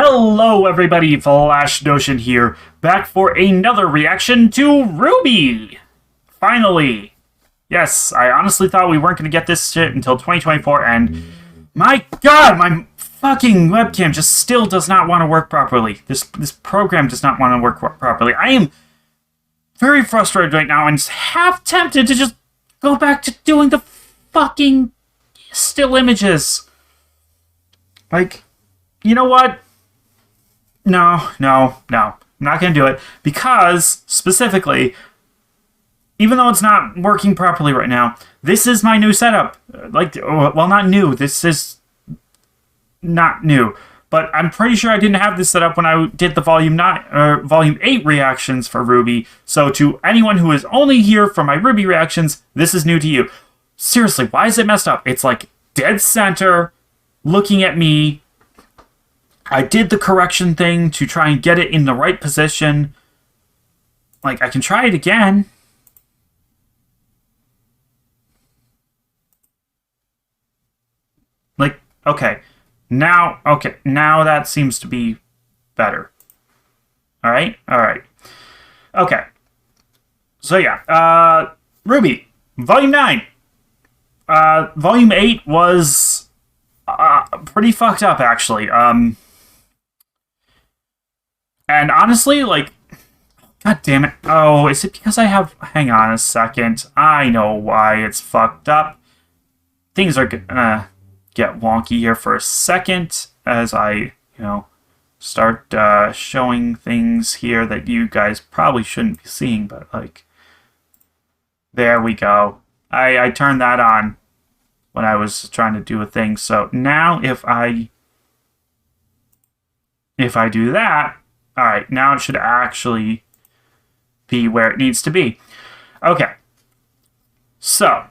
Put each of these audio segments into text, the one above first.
Hello everybody, Flash Notion here, back for another reaction to RWBY! Finally! Yes, I honestly thought we weren't going to get this shit until 2024, and my god, my fucking webcam just still does not want to work properly. This program does not want to work properly. I am very frustrated right now and half tempted to just go back to doing the fucking still images. Like, you know what? No. I'm not going to do it because, specifically, even though it's not working properly right now, this is my new setup. Well, not new. This is not new. But I'm pretty sure I didn't have this set up when I did the Volume 8 reactions for RWBY. So to anyone who is only here for my RWBY reactions, this is new to you. Seriously, why is it messed up? It's like dead center, looking at me. I did the correction thing to try and get it in the right position. Like, I can try it again. Like, okay. Now that seems to be better. Alright? Okay. So yeah, RWBY, Volume 9. Volume 8 was pretty fucked up, actually. And honestly, like, god damn it. Oh, is it because I have... Hang on a second. I know why it's fucked up. Things are gonna get wonky here for a second as I, start showing things here that you guys probably shouldn't be seeing, but, like, there we go. I turned that on when I was trying to do a thing. So now if I do that, all right, now it should actually be where it needs to be. Okay. So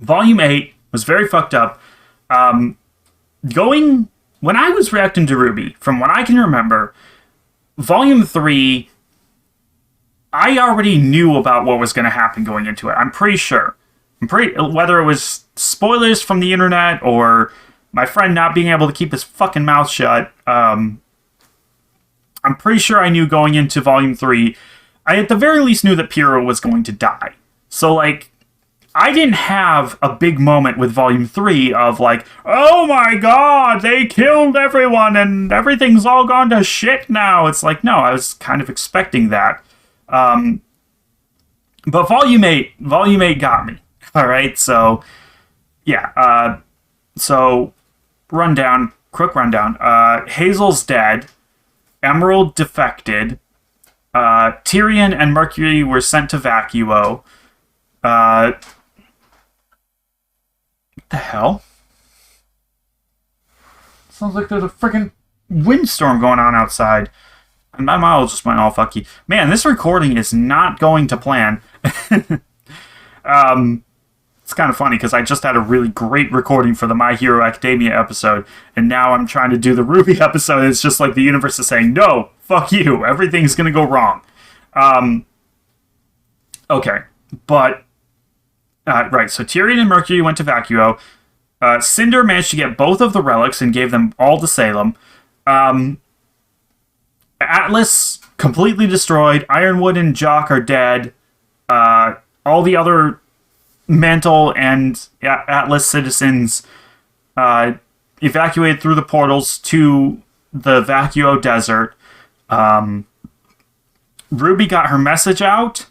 Volume 8 was very fucked up. When I was reacting to RWBY, from what I can remember, Volume 3, I already knew about what was going to happen going into it. I'm pretty sure. Whether it was spoilers from the internet or my friend not being able to keep his fucking mouth shut, I'm pretty sure I knew going into Volume 3, I at the very least knew that Piero was going to die. So, like, I didn't have a big moment with Volume 3 of, like, oh my god, they killed everyone and everything's all gone to shit now. It's like, no, I was kind of expecting that. But Volume 8 got me. Alright, so, yeah, so, quick rundown. Hazel's dead. Emerald defected. Tyrion and Mercury were sent to Vacuo. What the hell? Sounds like there's a freaking windstorm going on outside. And my mouth just went all fucky. Man, this recording is not going to plan. It's kind of funny because I just had a really great recording for the My Hero Academia episode, and now I'm trying to do the RWBY episode. It's just like the universe is saying, no, fuck you, everything's gonna go wrong. Okay, but, right, so Tyrion and Mercury went to Vacuo. Cinder managed to get both of the relics and gave them all to Salem. Atlas completely destroyed. Ironwood and Jock are dead. All the other Mantle and Atlas citizens evacuated through the portals to the Vacuo Desert. RWBY got her message out,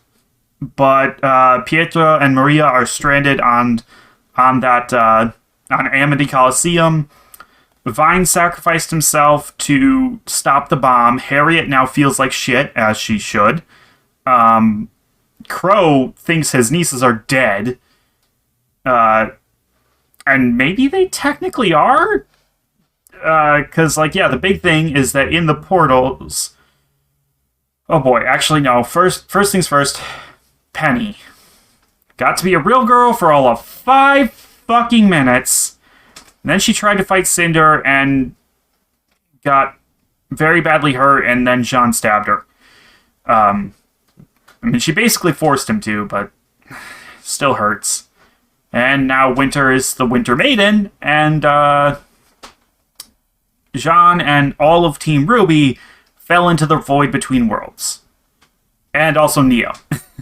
but Pietro and Maria are stranded on Amity Coliseum. Vine sacrificed himself to stop the bomb. Harriet now feels like shit, as she should. Crow thinks his nieces are dead. And maybe they technically are? Because, like, yeah, the big thing is that in the portals... Oh boy, actually, no. First things first. Penny. Got to be a real girl for all of 5 fucking minutes. And then she tried to fight Cinder and got very badly hurt, and then Jean stabbed her. I mean, she basically forced him to, but still hurts. And now Winter is the Winter Maiden, and Jean and all of Team RWBY fell into the void between worlds. And also Neo.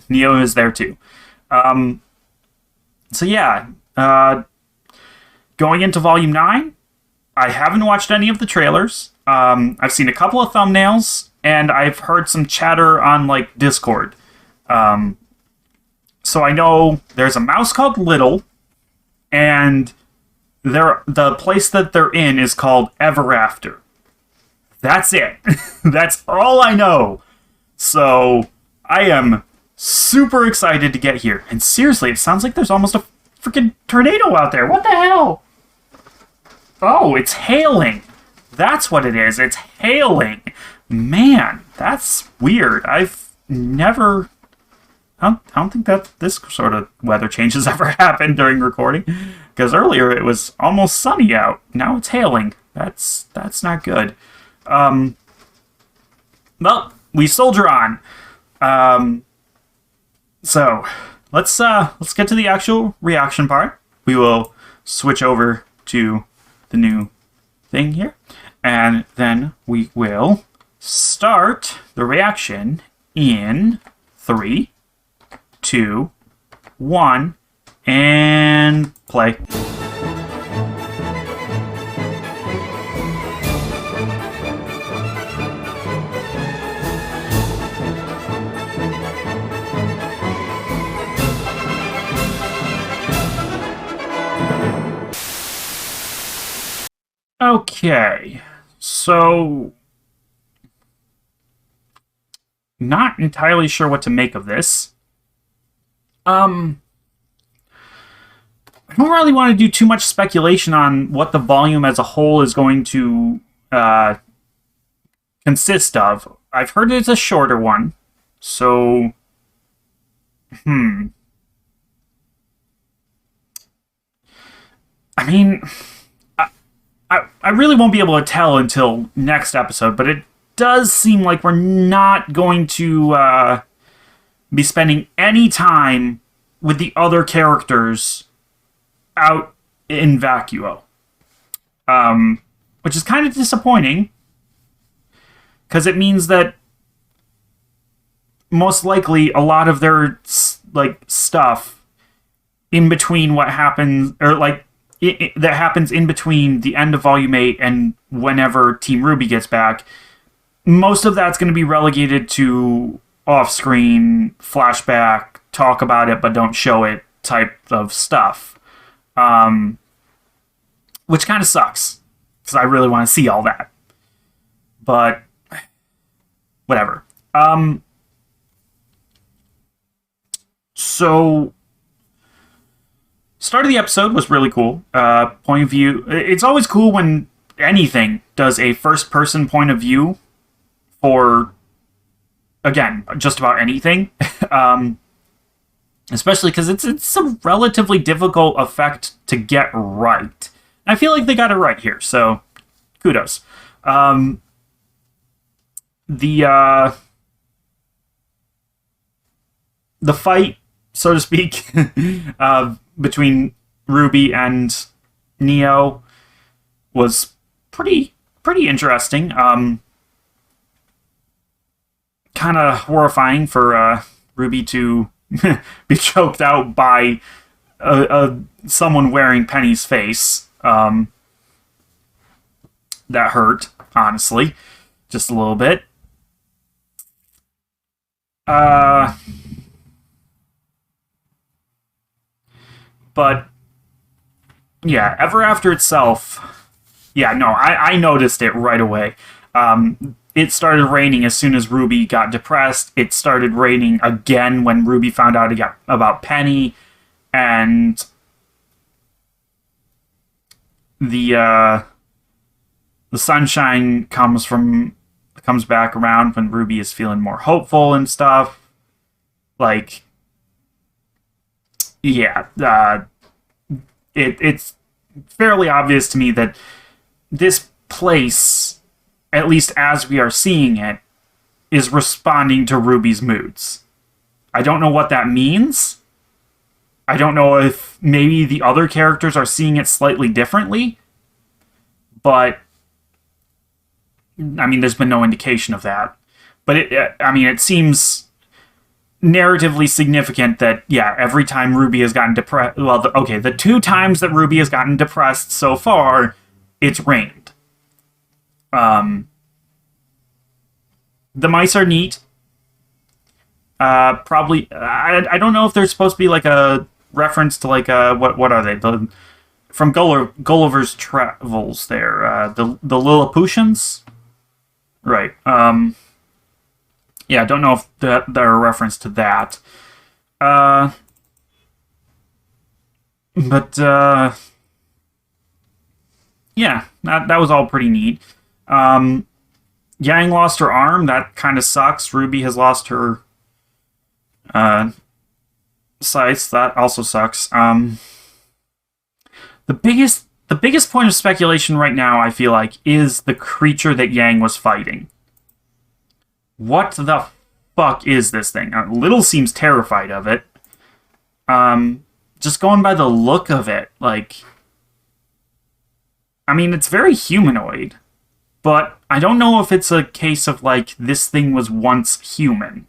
Neo is there too. So yeah, going into Volume 9, I haven't watched any of the trailers. I've seen a couple of thumbnails, and I've heard some chatter on, like, Discord. So I know there's a mouse called Little, and the place that they're in is called Ever After. That's it. That's all I know. So I am super excited to get here. And seriously, it sounds like there's almost a freaking tornado out there. What the hell? Oh, it's hailing. That's what it is. It's hailing. Man, that's weird. I've never... I don't think that this sort of weather change has ever happened during recording. Because earlier it was almost sunny out. Now it's hailing. That's not good. Well, we soldier on. So let's get to the actual reaction part. We will switch over to the new thing here, and then we will start the reaction in 3, 2, 1, and play. Okay, so not entirely sure what to make of this. I don't really want to do too much speculation on what the volume as a whole is going to consist of. I've heard it's a shorter one, so I mean, I really won't be able to tell until next episode, but it does seem like we're not going to be spending any time with the other characters out in Vacuo. Which is kind of disappointing, because it means that most likely a lot of their stuff in between what happens, or that happens in between the end of Volume 8 and whenever Team RWBY gets back, most of that's going to be relegated to off-screen, flashback, talk about it but don't show it type of stuff. Which kind of sucks, because I really want to see all that. But, whatever. So... start of the episode was really cool. Point of view. It's always cool when anything does a first-person point of view for, again, just about anything. Especially because it's a relatively difficult effect to get right. I feel like they got it right here, so kudos. The fight, so to speak, between RWBY and Neo was pretty interesting. Kind of horrifying for RWBY to be choked out by someone wearing Penny's face. That hurt, honestly, just a little bit. But, yeah, Ever After itself, yeah, no, I noticed it right away. It started raining as soon as RWBY got depressed. It started raining again when RWBY found out about Penny. And the sunshine comes back around when RWBY is feeling more hopeful and stuff. Like... yeah, it's fairly obvious to me that this place, at least as we are seeing it, is responding to RWBY's moods. I don't know what that means. I don't know if maybe the other characters are seeing it slightly differently, but I mean, there's been no indication of that. But it seems narratively significant that, yeah, every time RWBY has gotten depressed, well, the 2 times that RWBY has gotten depressed so far, it's rained. The mice are neat. Probably, I don't know if there's supposed to be like a reference to like what are they? From Gulliver's Travels there, the Lilliputians? Right. Yeah, I don't know if they're a reference to that. But yeah, that was all pretty neat. Yang lost her arm. That kind of sucks. RWBY has lost her sights. That also sucks. The biggest point of speculation right now, I feel like, is the creature that Yang was fighting. What the fuck is this thing? Little seems terrified of it. Just going by the look of it, like, I mean, it's very humanoid, but I don't know if it's a case of, like, this thing was once human.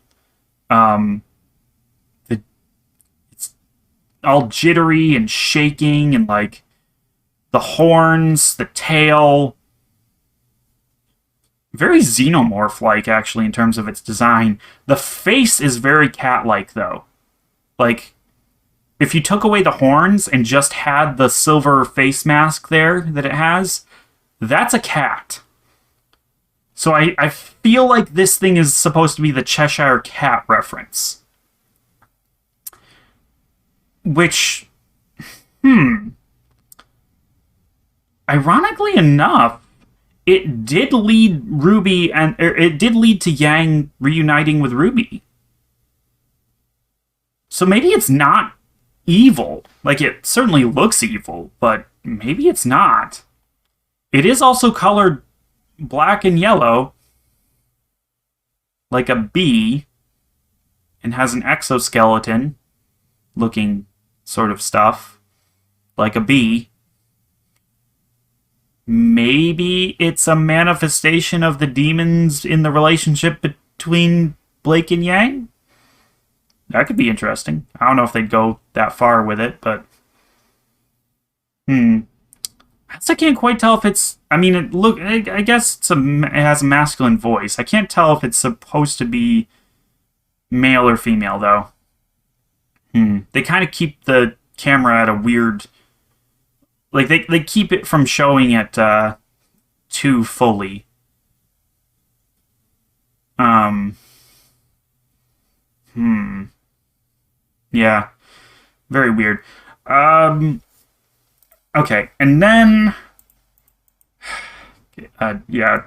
It's all jittery and shaking, and, like, the horns, the tail, very xenomorph-like, actually, in terms of its design. The face is very cat-like, though. Like, if you took away the horns and just had the silver face mask there that it has, that's a cat. So I feel like this thing is supposed to be the Cheshire Cat reference. Which, ironically enough, it did lead RWBY and it did lead to Yang reuniting with RWBY. So maybe it's not evil. Like, it certainly looks evil, but maybe it's not. It is also colored black and yellow, like a bee, and has an exoskeleton looking sort of stuff, like a bee. Maybe it's a manifestation of the demons in the relationship between Blake and Yang? That could be interesting. I don't know if they'd go that far with it, but... I can't quite tell if it's... I mean, I guess it has a masculine voice. I can't tell if it's supposed to be male or female, though. They kind of keep the camera at a weird... Like, they keep it from showing it too fully. Yeah. Very weird. Okay, and then... yeah.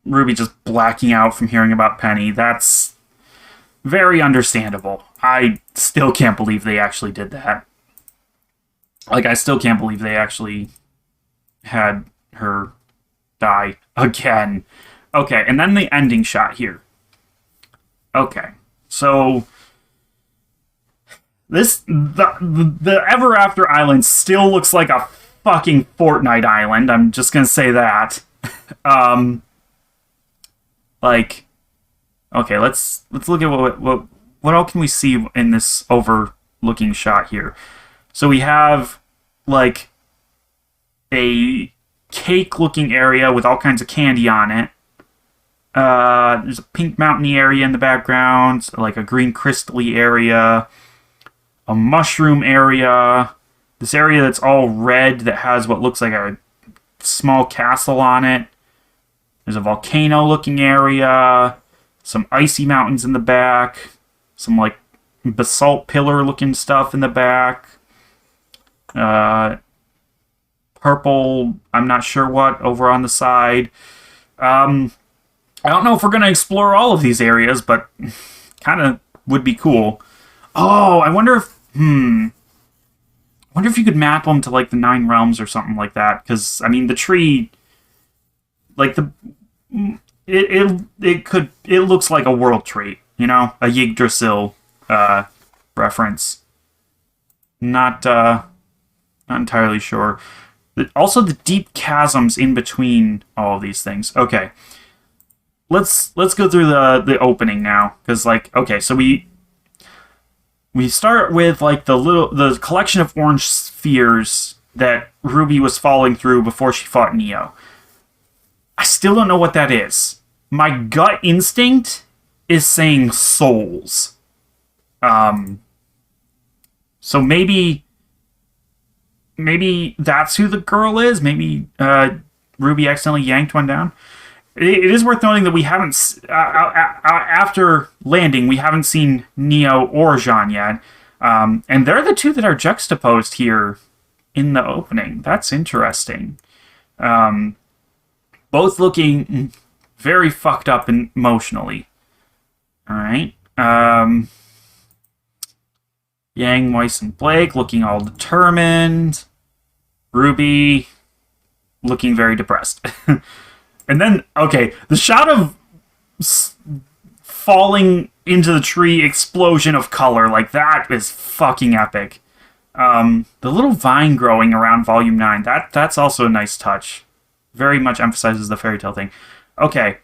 RWBY just blacking out from hearing about Penny. That's very understandable. I still can't believe they actually did that. Like, I still can't believe they actually had her die again. Okay, and then the ending shot here. Okay, so... The Ever After Island still looks like a fucking Fortnite island. I'm just gonna say that. Like, okay, let's look at what else can we see in this overlooking shot here. So we have like a cake-looking area with all kinds of candy on it. There's a pink mountainy area in the background, like a green crystally area. A mushroom area, this area that's all red that has what looks like a small castle on it. There's a volcano-looking area, some icy mountains in the back, some like basalt pillar-looking stuff in the back. Purple, I'm not sure what, over on the side. I don't know if we're going to explore all of these areas, but kind of would be cool. Oh, I wonder if... I wonder if you could map them to, like, the 9 realms or something like that. Because, I mean, the tree... Like, it looks like a world tree, you know? A Yggdrasil reference. Not entirely sure. Also, the deep chasms in between all of these things. Okay, let's go through the opening now, because like, okay, so we start with like the collection of orange spheres that Ruby was falling through before she fought Neo. I still don't know what that is. My gut instinct is saying souls. So maybe that's who the girl is. Maybe Ruby accidentally yanked one down. It is worth noting that we haven't, after landing, we haven't seen Neo or Jean yet. And they're the two that are juxtaposed here in the opening. That's interesting. Both looking very fucked up emotionally. All right. Yang, Weiss, and Blake looking all determined. Ruby looking very depressed. And then, okay, the shot of falling into the tree explosion of color, like, that is fucking epic. The little vine growing around Volume 9, that's also a nice touch. Very much emphasizes the fairy tale thing. Okay,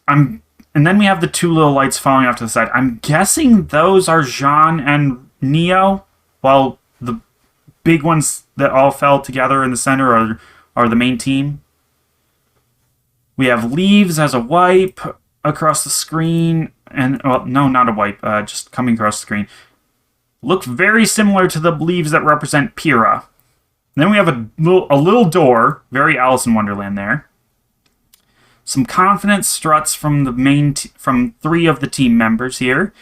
and then we have the two little lights falling off to the side. I'm guessing those are Jean and Neo, while the big ones that all fell together in the center are the main team. We have leaves as a wipe across the screen, and, well, no, not a wipe, just coming across the screen. Look very similar to the leaves that represent Pyrrha. And then we have a little door, very Alice in Wonderland there. Some confident struts from the from three of the team members here,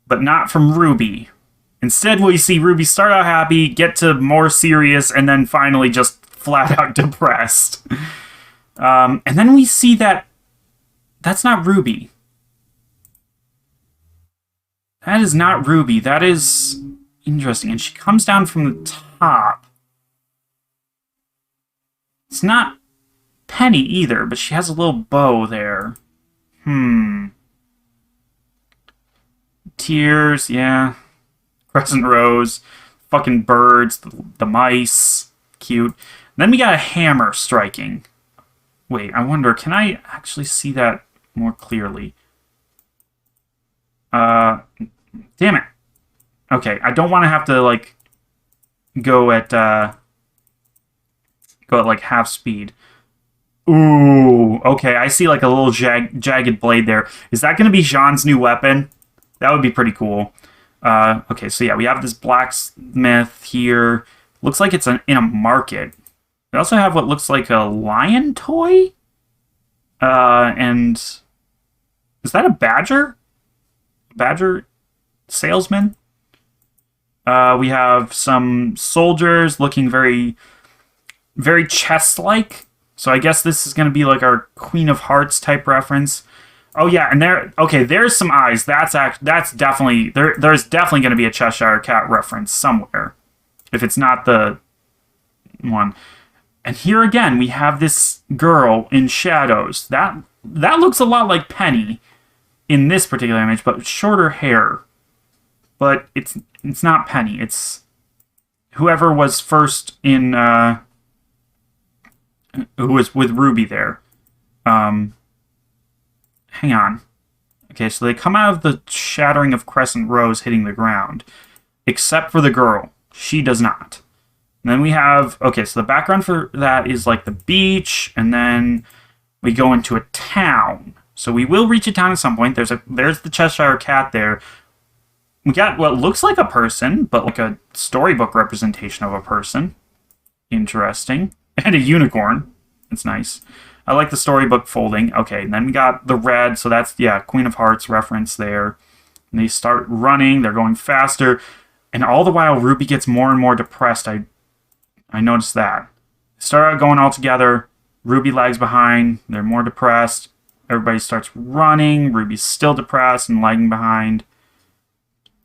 but not from Ruby. Instead, we see Ruby start out happy, get to more serious, and then finally just flat out depressed. And then we see that's not Ruby. That is not Ruby. That is interesting. And she comes down from the top. It's not Penny either, but she has a little bow there. Tears, yeah. Crescent Rose. Fucking birds. The mice. Cute. And then we got a hammer striking. Wait, I wonder, can I actually see that more clearly? Damn it. Okay, I don't want to have to, like, go at like half speed. Ooh, okay, I see like a little jagged blade there. Is that going to be Jean's new weapon? That would be pretty cool. Okay, so yeah, we have this blacksmith here. Looks like it's in a market. We also have what looks like a lion toy? And is that a badger? Badger salesman? We have some soldiers looking very, very chest-like. So I guess this is going to be like our Queen of Hearts type reference. Oh yeah, and there's some eyes. That's definitely there's definitely going to be a Cheshire Cat reference somewhere, if it's not the one. And here again, we have this girl in shadows. That looks a lot like Penny in this particular image, but shorter hair. But it's not Penny. It's whoever was first in who was with Ruby there. Hang on. Okay, so they come out of the shattering of Crescent Rose hitting the ground, except for the girl. She does not. And then we have, okay, so the background for that is like the beach, and then we go into a town. So we will reach a town at some point. There's the Cheshire Cat there. We got what looks like a person, but like a storybook representation of a person. Interesting. And a unicorn. It's nice. I like the storybook folding. Okay, and then we got the red, so that's, yeah, Queen of Hearts reference there. And they start running, they're going faster, and all the while Ruby gets more and more depressed. I noticed that. They start out going all together, Ruby lags behind, they're more depressed, everybody starts running, Ruby's still depressed and lagging behind.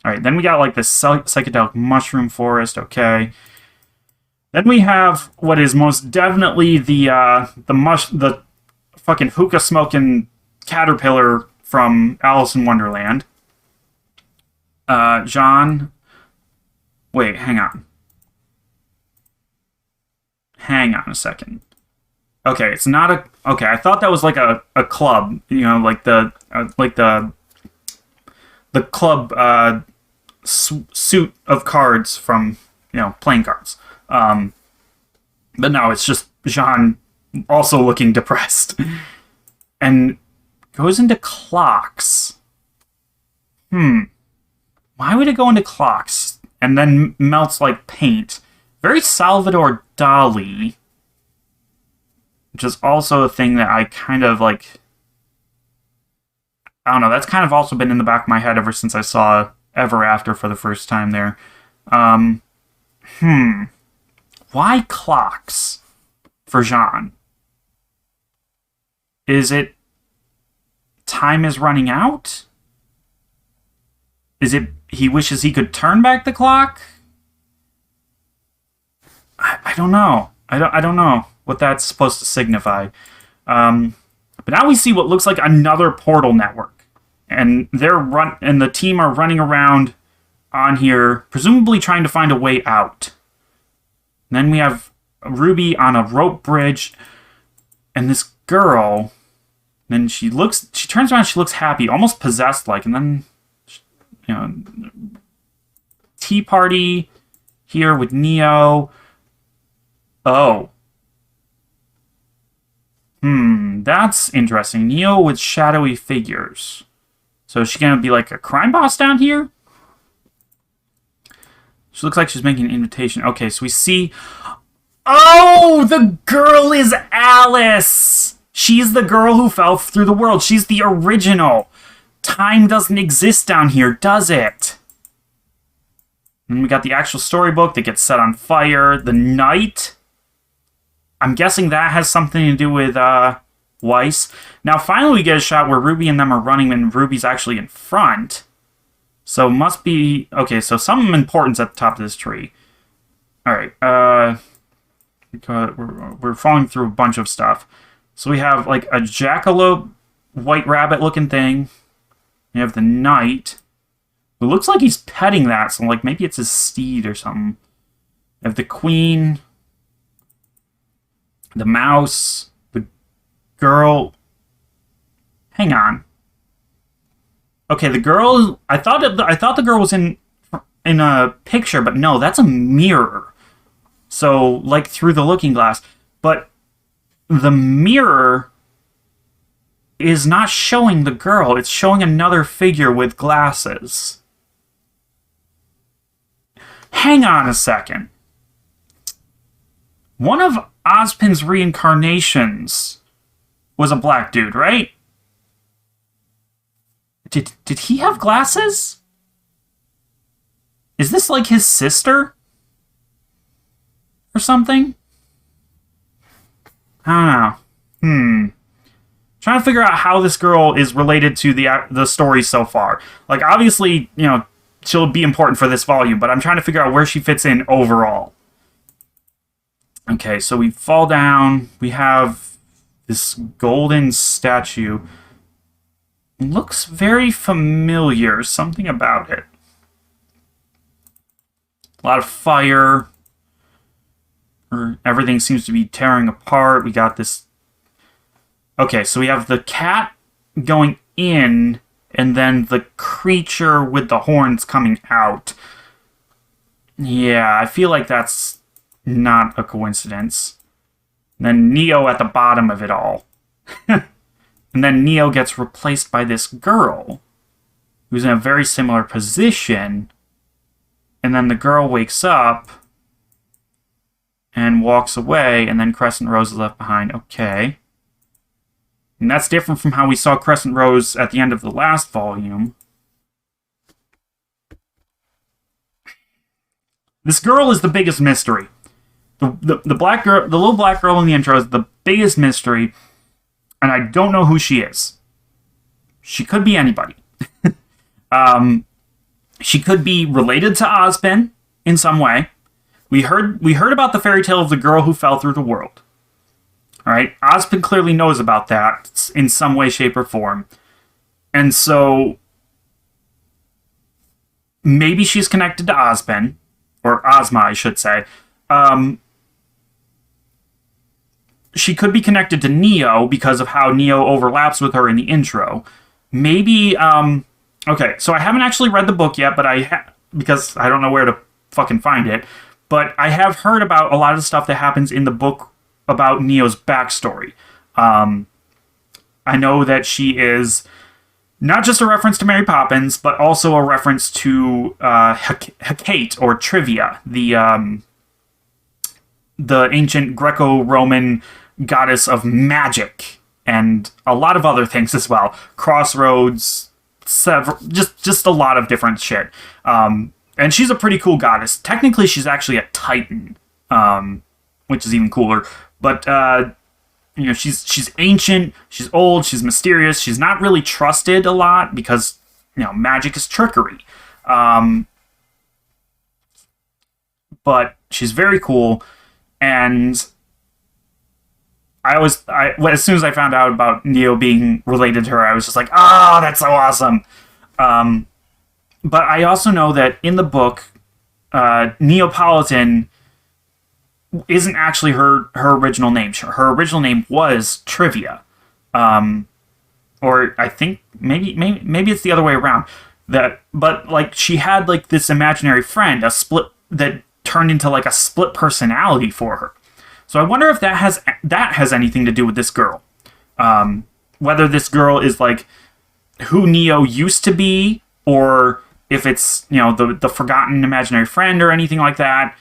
Alright, then we got like this psychedelic mushroom forest, okay. Then we have what is most definitely the fucking hookah smoking caterpillar from Alice in Wonderland. Jean. Wait, hang on. Hang on a second. Okay, it's not a... Okay, I thought that was like a club. You know, like the club suit of cards from, you know, playing cards. But no, it's just Jean also looking depressed. And goes into clocks. Why would it go into clocks and then melts like paint? Very Salvador Dali. Which is also a thing that I kind of like... I don't know, that's kind of also been in the back of my head ever since I saw Ever After for the first time there. Why clocks for Jean? Is it time is running out? Is it he wishes he could turn back the clock? I don't know. I don't know what that's supposed to signify. But now we see what looks like another portal network. And and the team are running around on here, presumably trying to find a way out. And then we have RWBY on a rope bridge, and this girl. Then she turns around, she looks happy, almost possessed like, and then, you know, tea party here with Neo. Oh. That's interesting. Neo with shadowy figures. So is she gonna be like a crime boss down here? She looks like she's making an invitation. Okay, so we see... Oh! The girl is Alice! She's the girl who fell through the world. She's the original. Time doesn't exist down here, does it? And we got the actual storybook that gets set on fire. The night. I'm guessing that has something to do with Weiss. Now, finally, we get a shot where RWBY and them are running and RWBY's actually in front. So, must be... Okay, so some importance at the top of this tree. Alright, we're falling through a bunch of stuff. So, we have, like, a jackalope, white rabbit-looking thing. We have the knight. It looks like he's petting that, so, like, maybe it's his steed or something. We have the queen... The mouse, the girl. Hang on. Okay, the girl. I thought the girl was in a picture, but no, that's a mirror. So, like through the looking glass, but the mirror is not showing the girl. It's showing another figure with glasses. Hang on a second. One of Ozpin's reincarnations was a black dude, right? Did he have glasses? Is this like his sister? Or something? I don't know. Trying to figure out how this girl is related to the story so far. Like, obviously, you know, she'll be important for this volume, but I'm trying to figure out where she fits in overall. Okay, so we fall down. We have this golden statue. It looks very familiar. Something about it. A lot of fire. Everything seems to be tearing apart. We got this... Okay, so we have the cat going in, and then the creature with the horns coming out. Yeah, I feel like that's... not a coincidence. And then Neo at the bottom of it all. And then Neo gets replaced by this girl who's in a very similar position. And then the girl wakes up and walks away, and then Crescent Rose is left behind. Okay. And that's different from how we saw Crescent Rose at the end of the last volume. This girl is the biggest mystery. The black girl, the little black girl in the intro is the biggest mystery, and I don't know who she is. She could be anybody. She could be related to Ozpin in some way. We heard about the fairy tale of the girl who fell through the world. All right, Ozpin clearly knows about that in some way, shape, or form, and so maybe she's connected to Ozpin, or Ozma, I should say. she could be connected to Neo because of how Neo overlaps with her in the intro. Maybe, okay, so I haven't actually read the book yet, but because I don't know where to fucking find it, but I have heard about a lot of the stuff that happens in the book about Neo's backstory. I know that she is not just a reference to Mary Poppins, but also a reference to Hecate, or Trivia, the ancient Greco-Roman goddess of magic, and a lot of other things as well. Crossroads, just a lot of different shit. And she's a pretty cool goddess. Technically, she's actually a Titan, which is even cooler. But she's ancient, she's old, she's mysterious. She's not really trusted a lot because magic is trickery. But she's very cool, and as soon as I found out about Neo being related to her, I was just like, oh, that's so awesome. But I also know that in the book, Neapolitan isn't actually her original name. Her original name was Trivia. Or I think maybe it's the other way around. But she had this imaginary friend, that turned into a split personality for her. So I wonder if that has anything to do with this girl. Whether this girl is who Neo used to be, or if it's the forgotten imaginary friend or anything like that.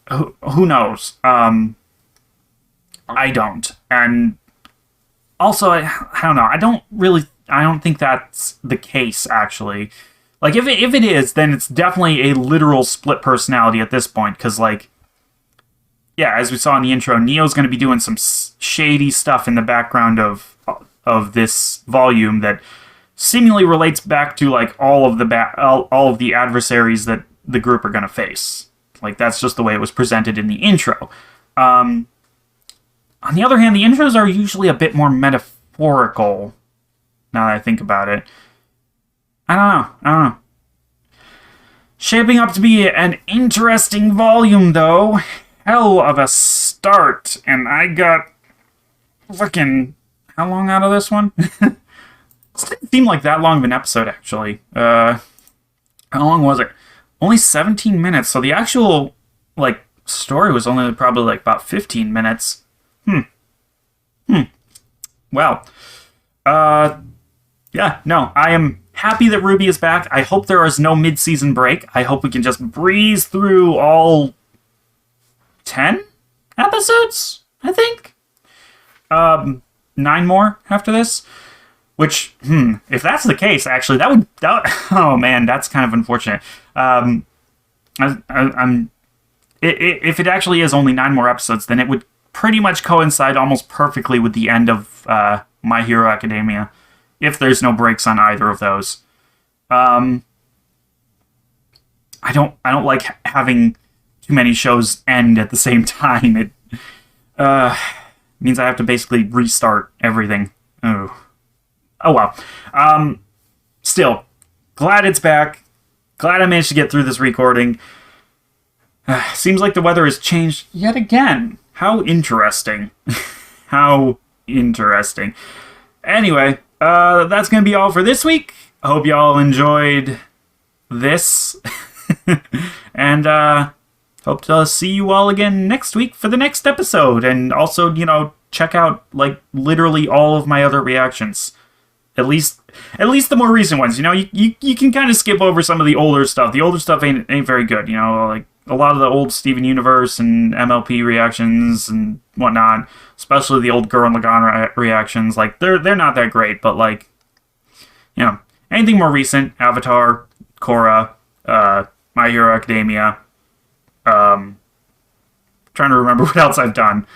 Who knows? I don't. And also, I don't know. I don't think that's the case, actually. If it is, then it's definitely a literal split personality at this point, because as we saw in the intro, Neo's going to be doing some shady stuff in the background of this volume that seemingly relates back to all of the adversaries that the group are going to face. That's just the way it was presented in the intro. On the other hand, the intros are usually a bit more metaphorical, now that I think about it. I don't know. Shaping up to be an interesting volume, though. Hell of a start. And I got fucking... How long out of this one? This didn't seem like that long of an episode, actually. How long was it? Only 17 minutes, so the actual, story was only probably, about 15 minutes. Well, yeah, no, I am happy that RWBY is back. I hope there is no mid-season break. I hope we can just breeze through all 10 episodes, I think? 9 more after this? Which, if that's the case, actually, that would oh man, that's kind of unfortunate. If it actually is only 9 more episodes, then it would pretty much coincide almost perfectly with the end of My Hero Academia, if there's no breaks on either of those. I don't like having too many shows end at the same time. It means I have to basically restart everything. Oh well. Still, glad it's back. Glad I managed to get through this recording. Seems like the weather has changed yet again. How interesting. How interesting. Anyway, that's going to be all for this week. I hope y'all enjoyed this. And hope to see you all again next week for the next episode. And also, check out, literally all of my other reactions. At least the more recent ones. You can kind of skip over some of the older stuff. The older stuff ain't very good. A lot of the old Steven Universe and MLP reactions and whatnot, especially the old Gurren Lagann reactions. They're not that great, but anything more recent, Avatar, Korra, My Hero Academia. Trying to remember what else I've done.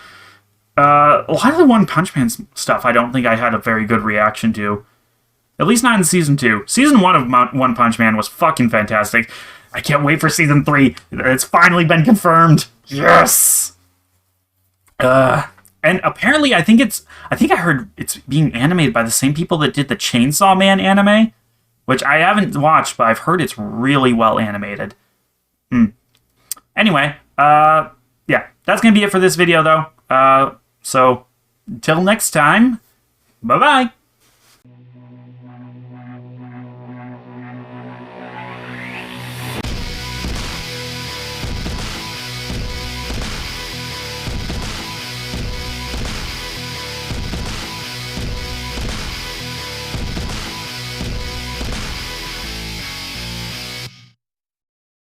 A lot of the One Punch Man stuff I don't think I had a very good reaction to. At least not in Season 2. Season 1 of One Punch Man was fucking fantastic. I can't wait for Season 3. It's finally been confirmed. Yes! And apparently, I think I heard it's being animated by the same people that did the Chainsaw Man anime, which I haven't watched, but I've heard it's really well animated. Anyway, yeah, that's gonna be it for this video, though. So, Until next time, bye-bye.